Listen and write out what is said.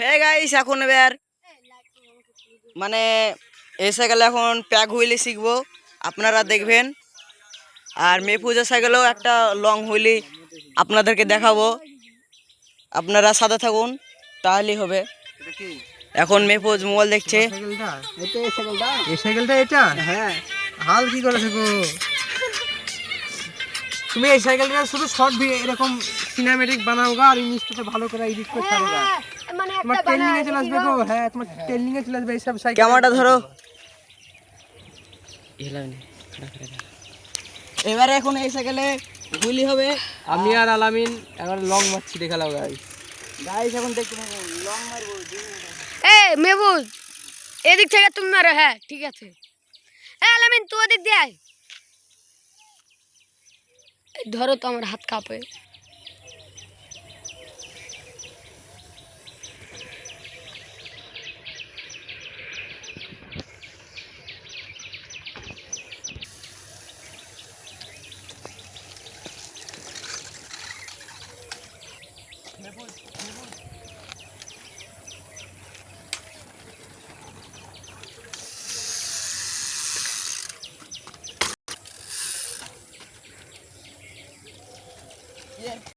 হ্যাঁ গাইস, এখন এবার মানে এই সাইকেল এখন প্যাক হুইলি শিখবো, আপনারা দেখবেন। আর মেহফুজের সাইকেলেও একটা লং হুইলি আপনাদেরকে দেখাবো, আপনারা সাথে থাকুন তাহলেই হবে। এখন মেহফুজ মোবাইল দেখছে। এই সাইকেলটা এটা হ্যাঁ, হাল কি করেছে গো? তুমি এই সাইকেলটা শুধু শর্ট এরকম সিনেমেটিক বানাও গা, আর ইংলিশটাতে ভালো করে এডিট করে ছাড়ো গা। তোমার ট্রেনিং এ চলে আসবে গো। হ্যাঁ, তোমার ট্রেনিং এ চলে আসবে এই সব সাইকেল। ক্যামেরাটা ধরো। এবারে এখন এই সাইকেলে হুইলি হবে। আমি আর আলামিন এখন লং মারছি, দেখালাও গাইস। গাইস এখন দেখতে থাকুন, লং মারবো। এই মেহবুব, এদিক থেকে তুমি মারো। হ্যাঁ ঠিক আছে। এই আলামিন, তুই ওদিক দিয়ে আয়। এই ধরো তো, আমার হাত কাঁপে।